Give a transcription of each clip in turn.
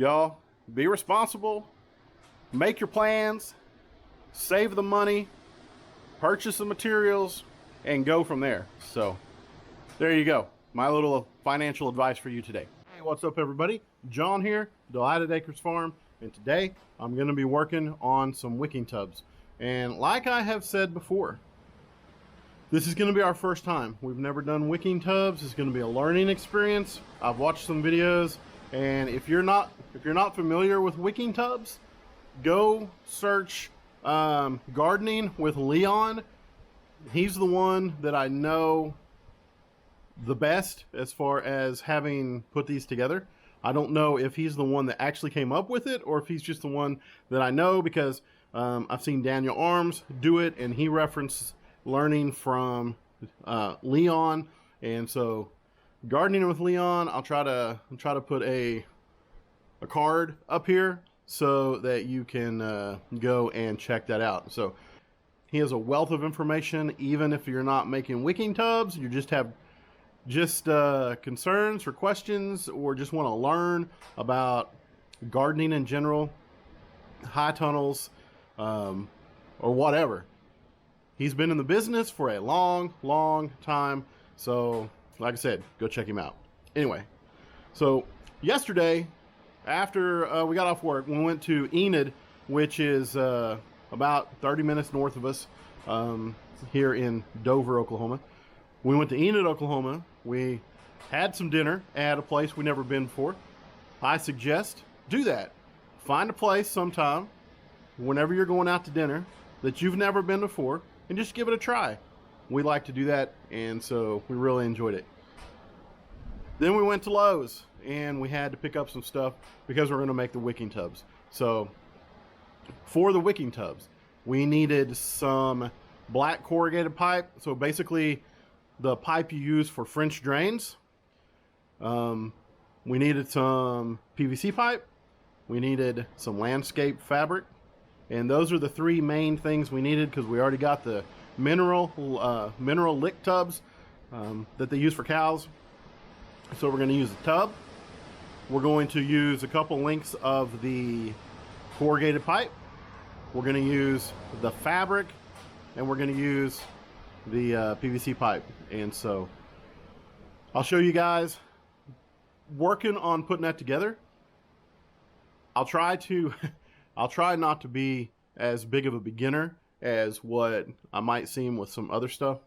Y'all, be responsible, make your plans, save the money, purchase the materials, and go from there. So there you go. My little financial advice for you today. Hey, what's up everybody? John here, Delighted Acres Farm, and today I'm going to be working on some wicking tubs. And like I have said before, this is going to be our first time. We've never done wicking tubs. It's going to be a learning experience. I've watched some videos, and if you're not familiar with wicking tubs, go search gardening with Leon. He's the one that I know the best as far as having put these together. I don't know if he's the one that actually came up with it or if he's just the one that I know because I've seen Daniel Arms do it, and he referenced learning from Leon. And so gardening with Leon, I'll try to put a card up here so that you can go and check that out. So he has a wealth of information. Even if you're not making wicking tubs, you just have concerns or questions, or just want to learn about gardening in general, high tunnels, or whatever. He's been in the business for a long time. So like I said, go check him out. Anyway, so yesterday after we got off work, we went to Enid, which is about 30 minutes north of us, here in Dover, Oklahoma. We went to Enid, Oklahoma. We had some dinner at a place we've never been before. I suggest do that. Find a place sometime whenever you're going out to dinner that you've never been before and just give it a try. We like to do that, and so we really enjoyed it. Then we went to Lowe's and we had to pick up some stuff because we're going to make the wicking tubs. So for the wicking tubs, we needed some black corrugated pipe. So basically the pipe you use for French drains. We needed some PVC pipe. We needed some landscape fabric. And those are the three main things we needed because we already got the mineral lick tubs that they use for cows. So we're going to use the tub. We're going to use a couple lengths of the corrugated pipe. We're going to use the fabric, and we're going to use the PVC pipe. And so I'll show you guys working on putting that together. I'll try not to be as big of a beginner as what I might seem with some other stuff,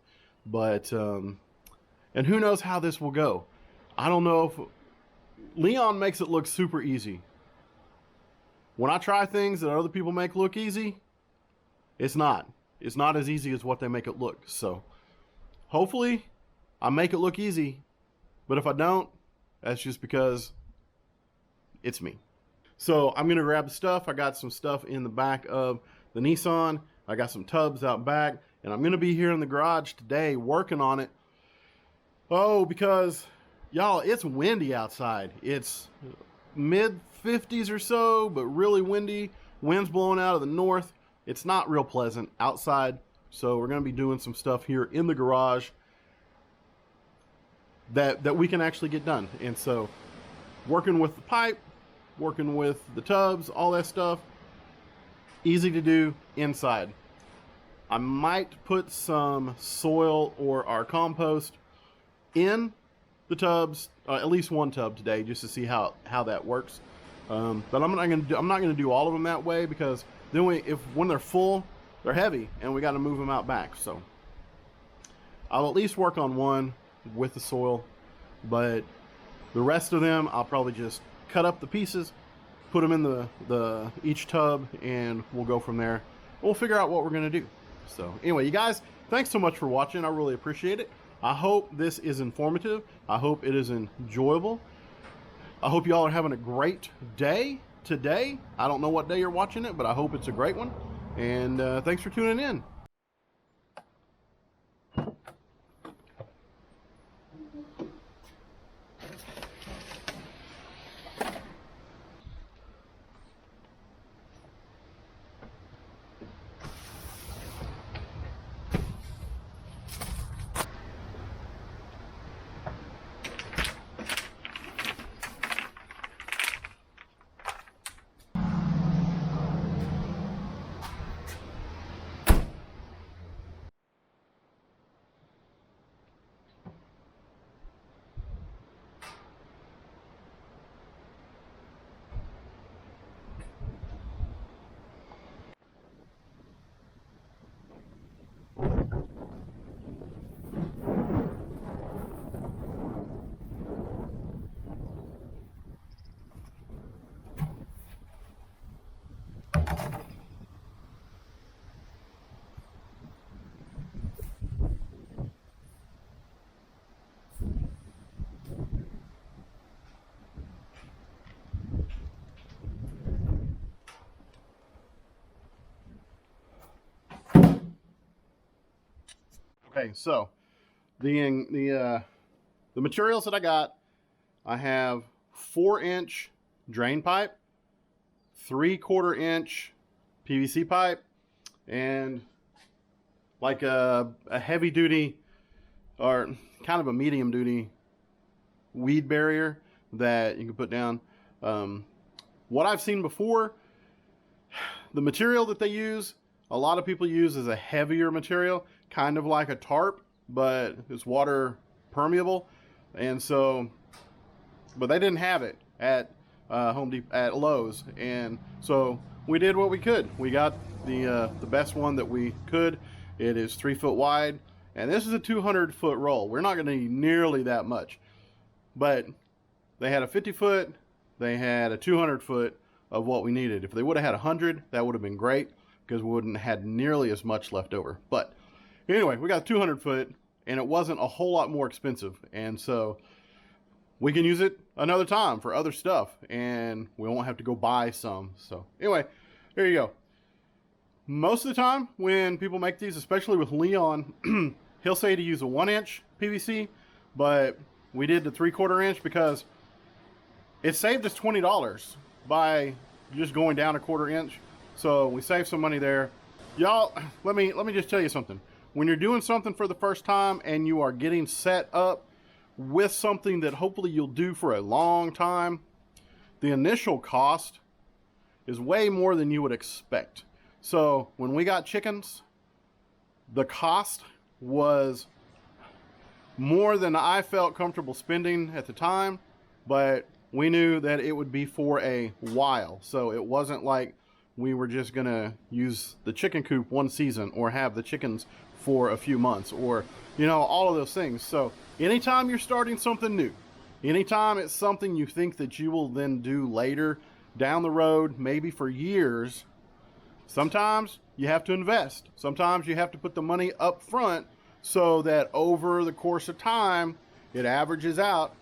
but and who knows how this will go. I don't know if Leon makes it look super easy. When I try things that other people make look easy, it's not as easy as what they make it look. So hopefully I make it look easy, but if I don't, that's just because it's me. So I'm going to grab the stuff. I got some stuff in the back of the Nissan. I got some tubs out back, and I'm going to be here in the garage today working on it. Oh, because y'all, it's windy outside. It's mid 50s or so, but really windy. Wind's blowing out of the north. It's not real pleasant outside. So we're going to be doing some stuff here in the garage that we can actually get done. And so working with the pipe, working with the tubs, all that stuff, easy to do inside. I might put some soil or our compost in the tubs, at least one tub today, just to see how that works. But I'm not going to do all of them that way, because then when they're full, they're heavy and we got to move them out back. So I'll at least work on one with the soil, but the rest of them I'll probably just cut up the pieces, put them in the each tub, and we'll go from there. We'll figure out what we're going to do. So anyway, you guys, thanks so much for watching. I really appreciate it. I hope this is informative. I hope it is enjoyable. I hope y'all are having a great day today. I don't know what day you're watching it, but I hope it's a great one. And thanks for tuning in. Okay, so the materials that I got, I have 4-inch drain pipe, 3/4-inch PVC pipe, and like a heavy duty or kind of a medium duty weed barrier that you can put down. What I've seen before, the material that they use, a lot of people use is a heavier material, kind of like a tarp, but it's water permeable. And so, but they didn't have it at Home Depot, at Lowe's, and so we did what we could. We got the best one that we could. It is 3 foot wide, and this is a 200-foot roll. We're not going to need nearly that much, but they had a 50-foot, they had a 200-foot of what we needed. If they would have had 100, that would have been great, because we wouldn't have had nearly as much left over. But anyway, we got 200-foot, and it wasn't a whole lot more expensive, and so we can use it another time for other stuff, and we won't have to go buy some. So anyway, there you go. Most of the time when people make these, especially with Leon, he'll say to use a 1-inch PVC, but we did the 3/4-inch because it saved us $20 by just going down a 1/4 inch. So we saved some money there. Y'all, let me just tell you something. When you're doing something for the first time and you are getting set up with something that hopefully you'll do for a long time, the initial cost is way more than you would expect. So when we got chickens, the cost was more than I felt comfortable spending at the time, but we knew that it would be for a while. So it wasn't like we were just gonna use the chicken coop one season or have the chickens for a few months, or, you know, all of those things. So anytime you're starting something new, anytime it's something you think that you will then do later down the road, maybe for years, sometimes you have to invest. Sometimes you have to put the money up front so that over the course of time, it averages out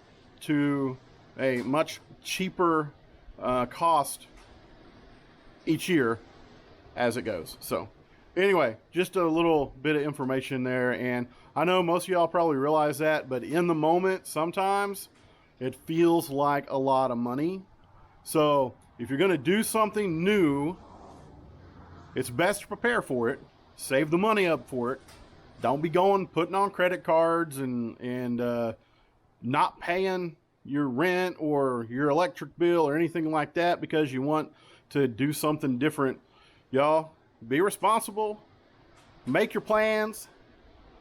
to a much cheaper cost each year as it goes. So anyway, just a little bit of information there, and I know most of y'all probably realize that, but in the moment, sometimes it feels like a lot of money. So if you're gonna do something new, it's best to prepare for it, save the money up for it. Don't be putting on credit cards and not paying your rent or your electric bill or anything like that because you want to do something different. Y'all, be responsible, make your plans,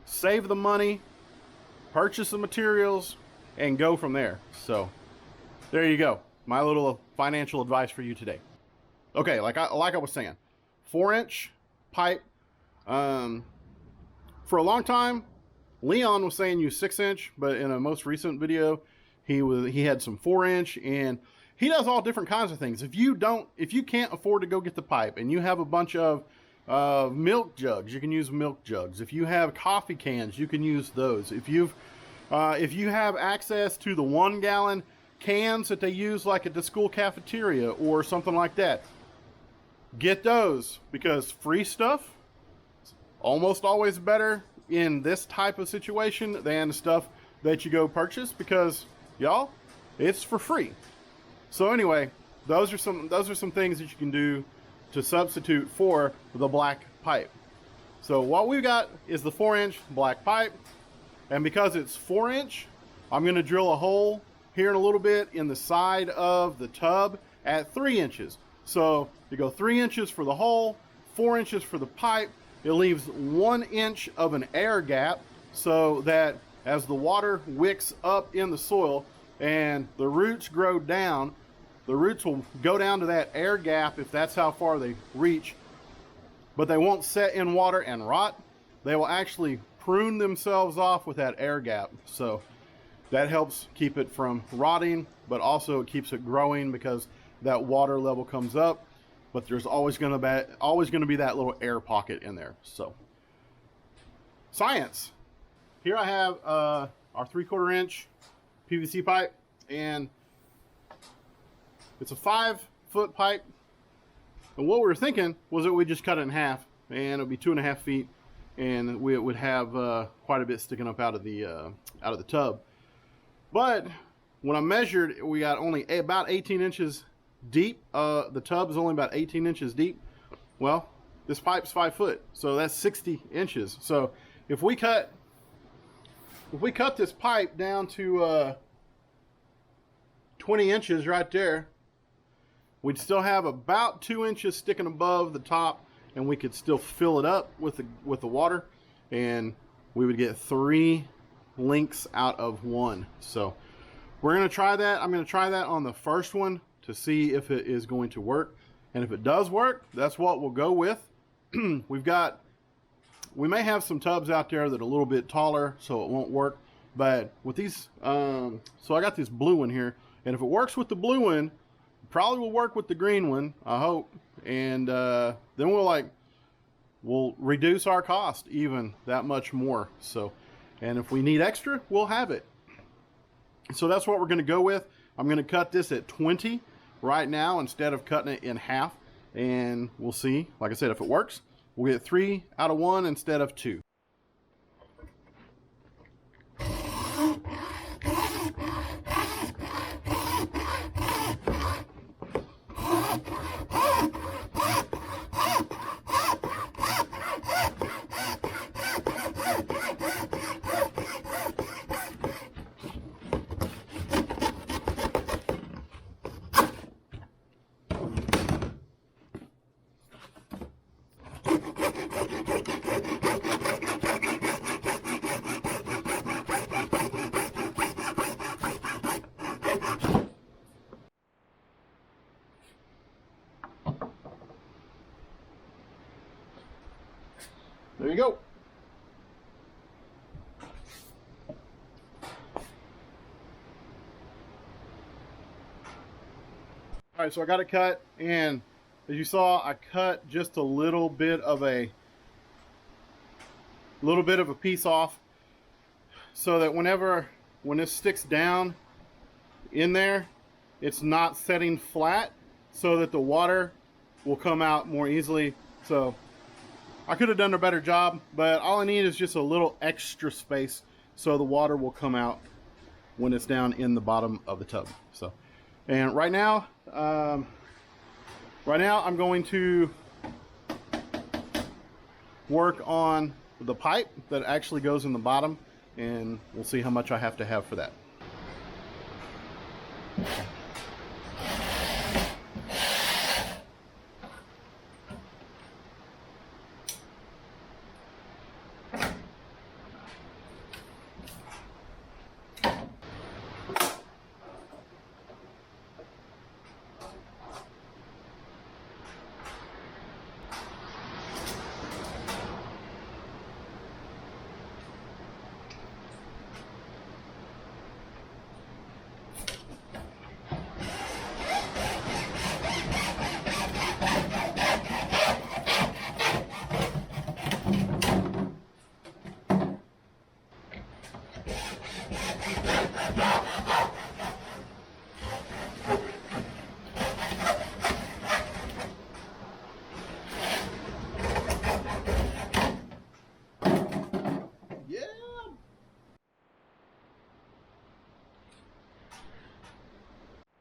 save the money, purchase the materials, and go from there. So there you go. My little financial advice for you today. Okay, like I was saying, 4-inch pipe. For a long time, Leon was saying use 6-inch, but in a most recent video, he had some 4-inch, and he does all different kinds of things. If you can't afford to go get the pipe and you have a bunch of milk jugs, you can use milk jugs. If you have coffee cans, you can use those. If you have access to the 1-gallon cans that they use like at the school cafeteria or something like that, get those, because free stuff is almost always better in this type of situation than stuff that you go purchase, because y'all, it's for free. So anyway, those are some things that you can do to substitute for the black pipe. So what we've got is the 4-inch black pipe, and because it's 4-inch, I'm going to drill a hole here in a little bit in the side of the tub at 3 inches. So you go 3 inches for the hole, 4 inches for the pipe. It leaves 1 inch of an air gap so that as the water wicks up in the soil and the roots grow down, the roots will go down to that air gap if that's how far they reach, but they won't set in water and rot. They will actually prune themselves off with that air gap. So that helps keep it from rotting, but also it keeps it growing because that water level comes up, but there's always going to be that little air pocket in there. So science. Here I have our 3/4 inch PVC pipe, and it's a 5-foot pipe. And what we were thinking was that we just cut it in half, and it'll be 2.5 feet. and we would have quite a bit sticking up out of the tub. But when I measured, we got only about 18 inches deep. The tub is only about 18 inches deep. Well, this pipe's 5 foot, so that's 60 inches. So if we cut this pipe down to 20 inches right there, we'd still have about 2 inches sticking above the top, and we could still fill it up with the water, and we would get 3 links out of 1. So we're going to try that. I'm going to try that on the first one to see if it is going to work. And if it does work, that's what we'll go with. We may have some tubs out there that are a little bit taller, so it won't work. But with these, so I got this blue one here, and if it works with the blue one, it probably will work with the green one, I hope. And then we'll reduce our cost even that much more. So, and if we need extra, we'll have it. So that's what we're going to go with. I'm going to cut this at 20 right now instead of cutting it in half, and we'll see. Like I said, if it works, we'll get 3 out of 1 instead of 2. There you go. All right, so I got it cut, and as you saw, I cut just a little bit of a piece off, so that when this sticks down in there, it's not setting flat, so that the water will come out more easily. So I could have done a better job, but all I need is just a little extra space so the water will come out when it's down in the bottom of the tub. So, and right now I'm going to work on the pipe that actually goes in the bottom, and we'll see how much I have to have for that.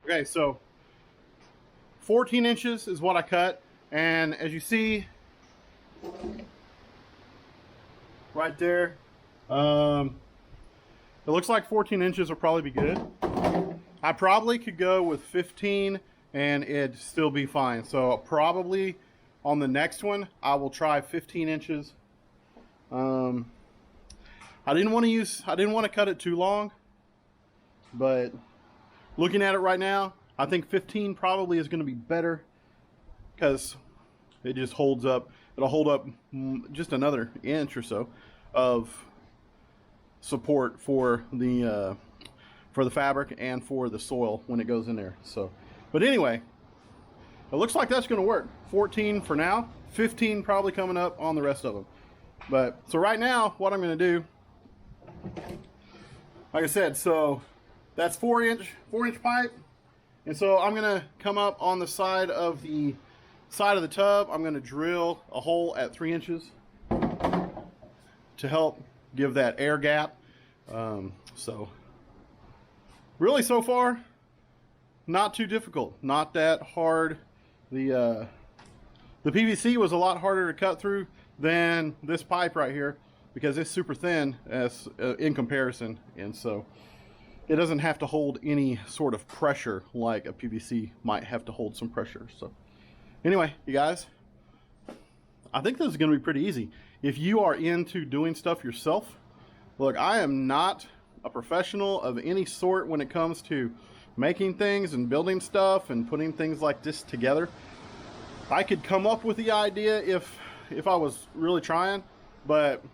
Okay, so 14 inches is what I cut, and as you see right there, it looks like 14 inches will probably be good. I probably could go with 15 and it'd still be fine. So probably on the next one I will try 15 inches. I didn't want to cut it too long, but looking at it right now, I think 15 probably is going to be better, because it just holds up. It'll hold up just another inch or so of support for the fabric and for the soil when it goes in there. So, but anyway, it looks like that's going to work. 14 for now, 15 probably coming up on the rest of them. But so right now, what I'm going to do, like I said, so that's 4-inch pipe, and so I'm gonna come up on the side of the tub. I'm gonna drill a hole at 3 inches, to help give that air gap. So really so far, not too difficult, not that hard. The PVC was a lot harder to cut through than this pipe right here because it's super thin as in comparison, and so it doesn't have to hold any sort of pressure like a PVC might have to hold some pressure. So anyway, you guys, I think this is going to be pretty easy. If you are into doing stuff yourself, look, I am not a professional of any sort when it comes to making things and building stuff and putting things like this together. I could come up with the idea if I was really trying, but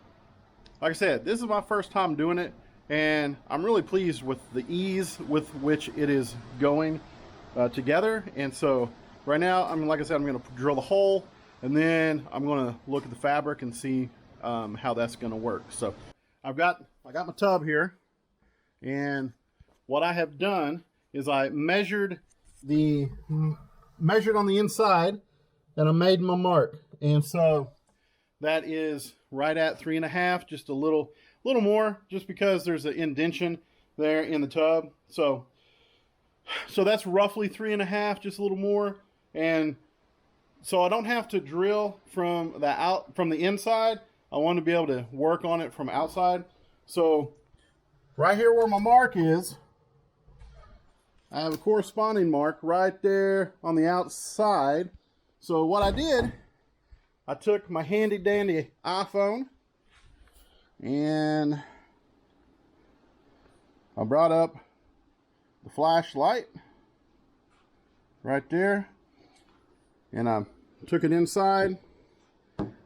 like I said, this is my first time doing it, and I'm really pleased with the ease with which it is going together. And so right now, like I said, I'm going to drill the hole, and then I'm going to look at the fabric and see how that's going to work. So I got my tub here, and what I have done is I measured on the inside, and I made my mark. And so that is right at 3.5, just a little more, just because there's an indentation there in the tub. So that's roughly 3.5, just a little more. And so I don't have to drill from the inside. I want to be able to work on it from outside. So right here where my mark is, I have a corresponding mark right there on the outside. So what I did, I took my handy dandy iPhone and I brought up the flashlight right there, and I took it inside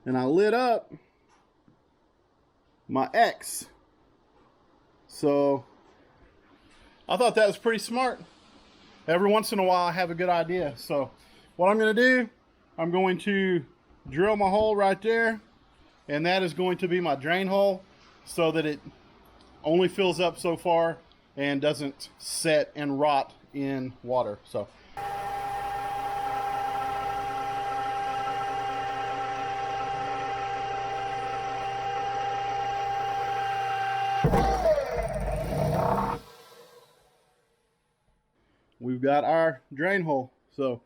and I lit up my X. So I thought that was pretty smart. Every once in a while I have a good idea. So what I'm going to do, I'm going to drill my hole right there, and that is going to be my drain hole, so that it only fills up so far and doesn't set and rot in water. So we've got our drain hole. So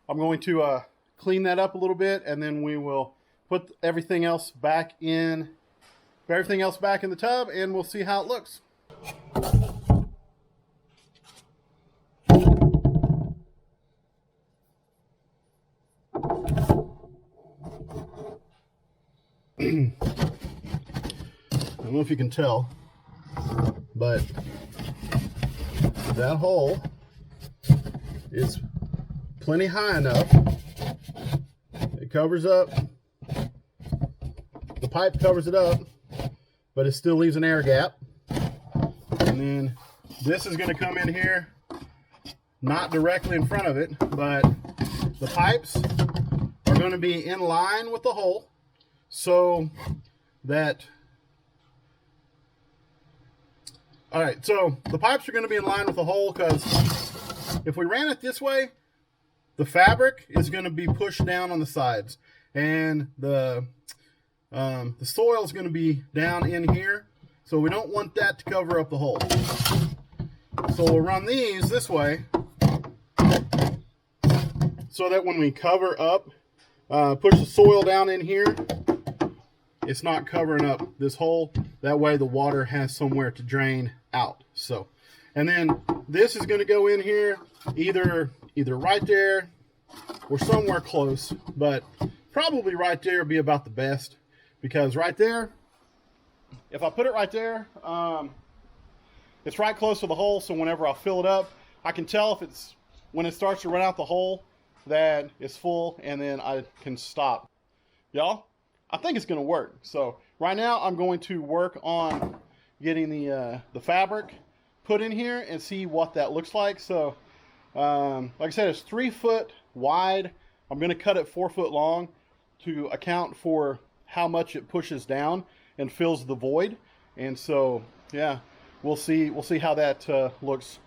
I'm going to clean that up a little bit, and then we will put everything else back in the tub, and we'll see how it looks. I don't know if you can tell, but that hole is plenty high enough. It covers up, the pipe covers it up, but it still leaves an air gap. And then this is going to come in here, not directly in front of it, but the pipes are going to be in line with the hole, so that, all right, so the pipes are going to be in line with the hole, because if we ran it this way, the fabric is going to be pushed down on the sides, and the soil is going to be down in here, so we don't want that to cover up the hole. So we'll run these this way, so that when we cover up, push the soil down in here, it's not covering up this hole. That way the water has somewhere to drain out. So, and then this is going to go in here either right there or somewhere close, but probably right there would be about the best, because right there, if I put it right there, it's right close to the hole, so whenever I fill it up, I can tell if it's, when it starts to run out the hole, that it's full, and then I can stop. Y'all, I think it's going to work. So right now I'm going to work on getting the fabric put in here and see what that looks like. So like I said, it's 3 foot wide. I'm going to cut it 4 foot long to account for how much it pushes down and fills the void. And so yeah, we'll see how that looks.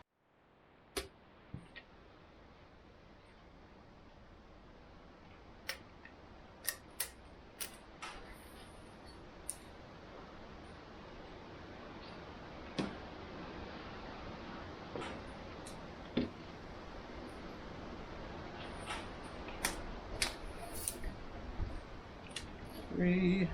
3.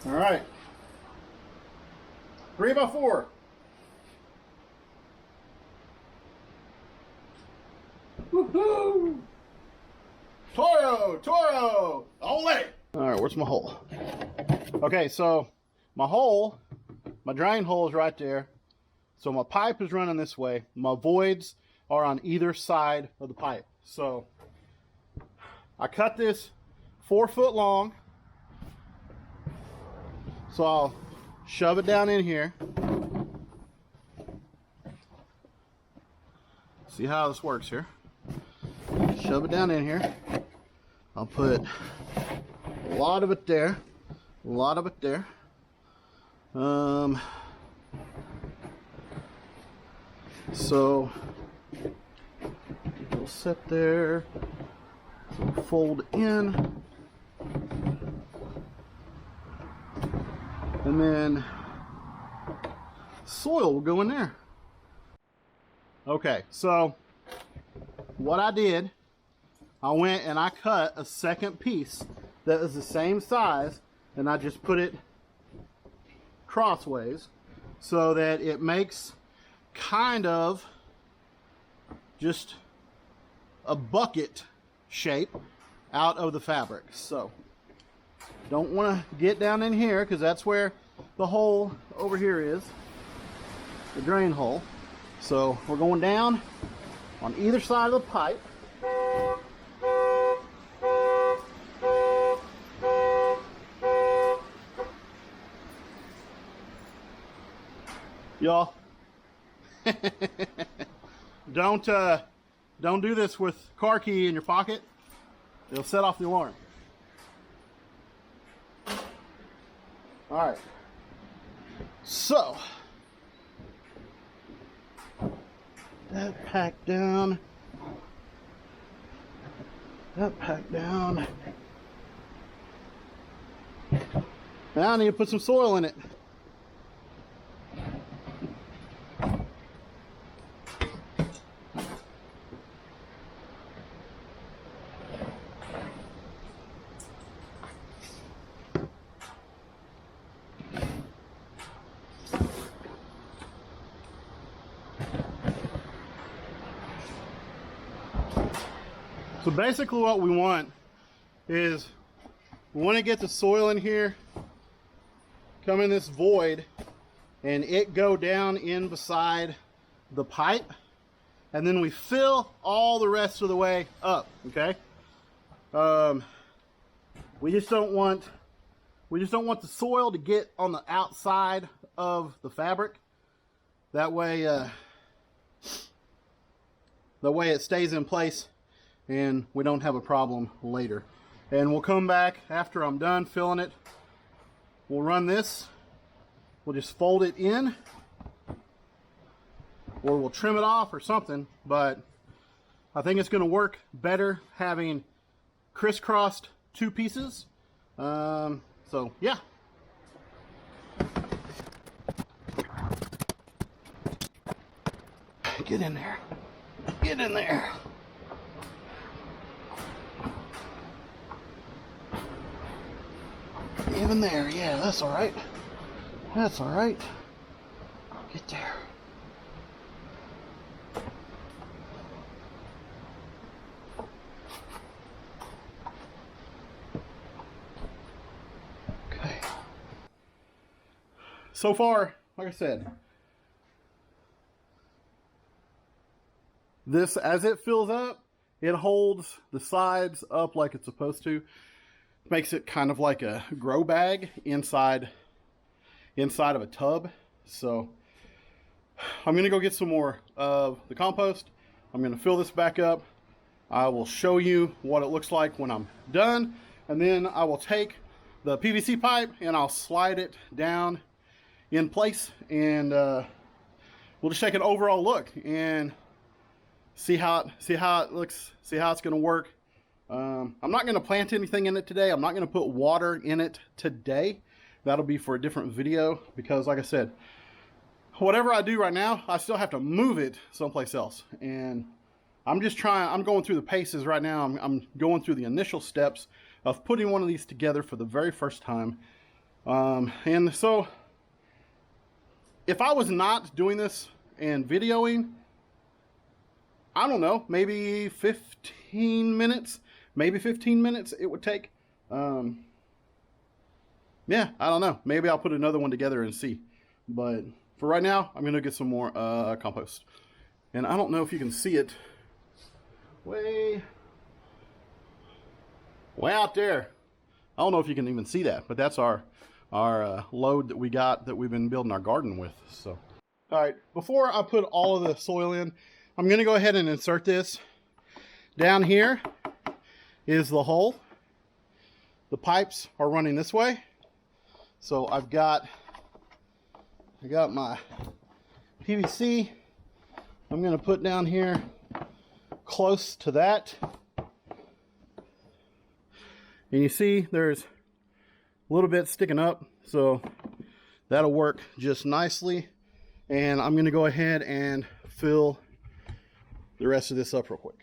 All right, 3 by 4. Woohoo! Toro, ole! All right, where's my hole? Okay, so my hole, my drain hole is right there. So my pipe is running this way. My voids are on either side of the pipe. So I cut this 4 foot long. So I'll shove it down in here. See how this works here. Shove it down in here. I'll put a lot of it there. A lot of it there. So it'll sit there. It'll fold in. And then soil will go in there. Okay, so what I did, I went and I cut a second piece that is the same size, and I just put it crossways so that it makes kind of just a bucket shape out of the fabric. So don't want to get down in here because that's where the hole over here is, the drain hole. So we're going down on either side of the pipe. Y'all, don't do this with car key in your pocket. It'll set off the alarm. All right, so that packed down, that packed down. Now I need to put some soil in it. So basically what we want is we want to get the soil in here, come in this void, and it go down in beside the pipe, and then we fill all the rest of the way up, okay? We just don't want the soil to get on the outside of the fabric. That way it stays in place and we don't have a problem later. And we'll come back after I'm done filling it. We'll run this. We'll just fold it in, or we'll trim it off or something, but I think it's going to work better having crisscrossed 2 pieces. So yeah. Get in there. Get in there. Even there, yeah, that's all right. That's all right. Get there. Okay. So far, like I said, this, as it fills up, it holds the sides up like it's supposed to. Makes it kind of like a grow bag inside of a tub. So I'm gonna go get some more of the compost. I'm gonna fill this back up. I will show you what it looks like when I'm done, and then I will take the PVC pipe and I'll slide it down in place, and we'll just take an overall look and see how it looks, see how it's going to work. I'm not going to plant anything in it today. I'm not going to put water in it today. That'll be for a different video, because like I said, whatever I do right now, I still have to move it someplace else. And I'm going through the paces right now. I'm going through the initial steps of putting one of these together for the very first time. And so if I was not doing this and videoing, I don't know, maybe 15 minutes it would take. Yeah, I don't know. Maybe I'll put another one together and see. But for right now, I'm going to get some more compost. And I don't know if you can see it way out there. I don't know if you can even see that, but that's our load that we got that we've been building our garden with. So, all right, before I put all of the soil in, I'm going to go ahead and insert this. Down here is the hole. The pipes are running this way. So I got my PVC. I'm going to put down here close to that. And you see there's a little bit sticking up, so that'll work just nicely. And I'm going to go ahead and fill the rest of this up real quick.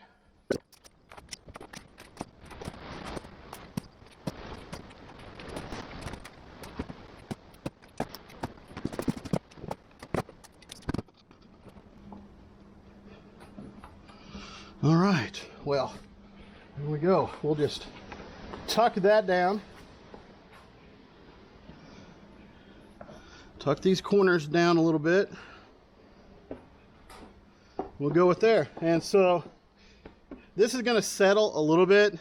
All right, well, here we go. We'll just tuck that down. Tuck these corners down a little bit. We'll go with there. And so this is going to settle a little bit,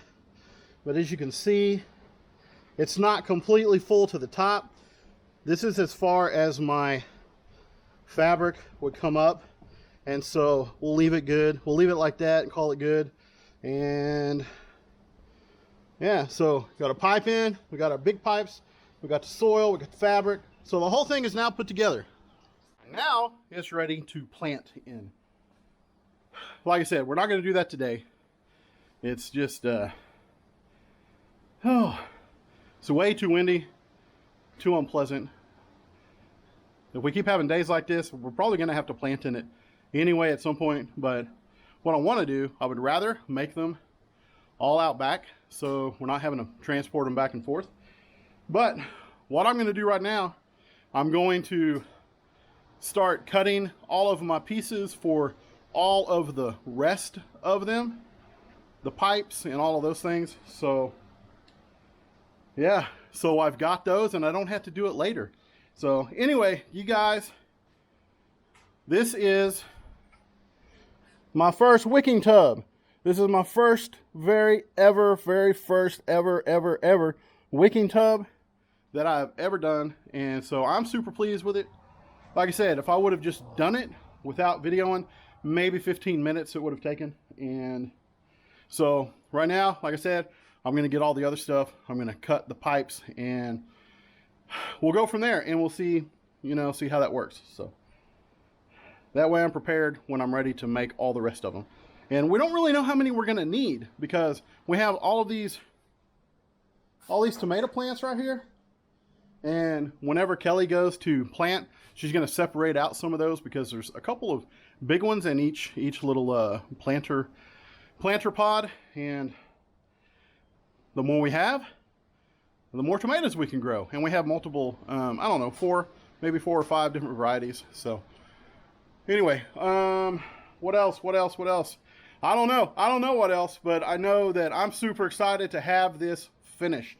but as you can see, it's not completely full to the top. This is as far as my fabric would come up. And so we'll leave it good. We'll leave it like that and call it good. And yeah, so got a pipe in, we got our big pipes, we got the soil, we got the fabric. So the whole thing is now put together. And now it's ready to plant in. Like I said, we're not going to do that today. It's just, it's way too windy, too unpleasant. If we keep having days like this, we're probably going to have to plant in it anyway at some point. But what I want to do, I would rather make them all out back so we're not having to transport them back and forth. But what I'm going to do right now, I'm going to start cutting all of my pieces for all of the rest of them, the pipes and all of those things. So yeah, so I've got those and I don't have to do it later. So anyway, you guys, this is my first wicking tub. This is my first very first ever wicking tub that I've ever done. And so I'm super pleased with it. Like I said, if I would have just done it without videoing, maybe 15 minutes it would have taken. And so right now, like I said, I'm going to get all the other stuff. I'm going to cut the pipes and we'll go from there and we'll see, see how that works. So that way I'm prepared when I'm ready to make all the rest of them. And we don't really know how many we're going to need because we have all these tomato plants right here. And whenever Kelly goes to plant, she's going to separate out some of those because there's a couple of big ones in each little planter pod. And the more we have, the more tomatoes we can grow. And we have multiple, I don't know, maybe four or five different varieties. So anyway, what else? I don't know what else, but I know that I'm super excited to have this finished.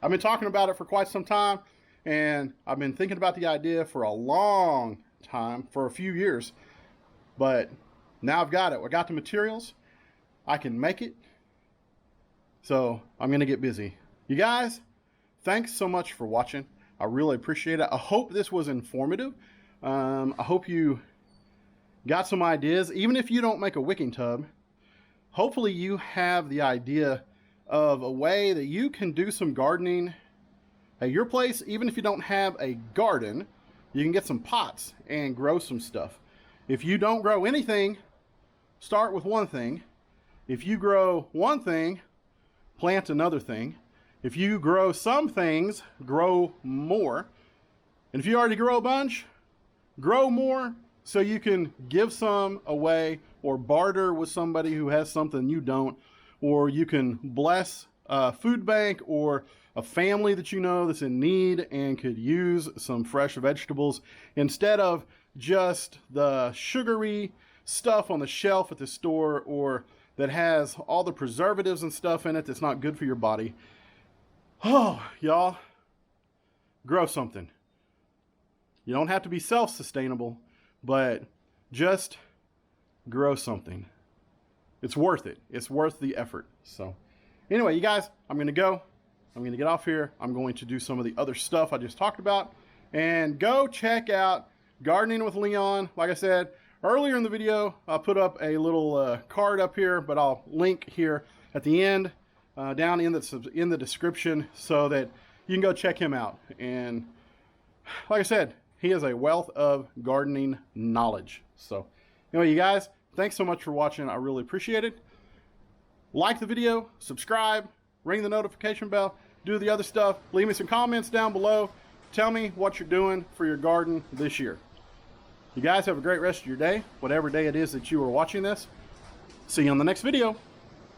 I've been talking about it for quite some time, and I've been thinking about the idea for a long time, for a few years, but now I've got it. I got the materials. I can make it. So I'm going to get busy. You guys, thanks so much for watching. I really appreciate it. I hope this was informative. I hope you got some ideas. Even if you don't make a wicking tub, hopefully you have the idea of a way that you can do some gardening at your place. Even if you don't have a garden, you can get some pots and grow some stuff. If you don't grow anything, start with one thing. If you grow one thing, plant another thing. If you grow some things, grow more. And if you already grow a bunch, grow more so you can give some away or barter with somebody who has something you don't, or you can bless a food bank or a family that you know that's in need and could use some fresh vegetables instead of just the sugary stuff on the shelf at the store, or that has all the preservatives and stuff in it that's not good for your body. Oh, y'all, grow something. You don't have to be self-sustainable, but just grow something. It's worth it. It's worth the effort. So anyway, you guys, I'm going to go. I'm going to get off here. I'm going to do some of the other stuff I just talked about. And go check out Gardening with Leon. Like I said earlier in the video, I put up a little card up here, but I'll link here at the end, down in the description, so that you can go check him out. And like I said, he has a wealth of gardening knowledge. So anyway, you guys, thanks so much for watching. I really appreciate it. Like the video, subscribe, ring the notification bell, do the other stuff. Leave me some comments down below. Tell me what you're doing for your garden this year. You guys have a great rest of your day, whatever day it is that you are watching this. See you on the next video.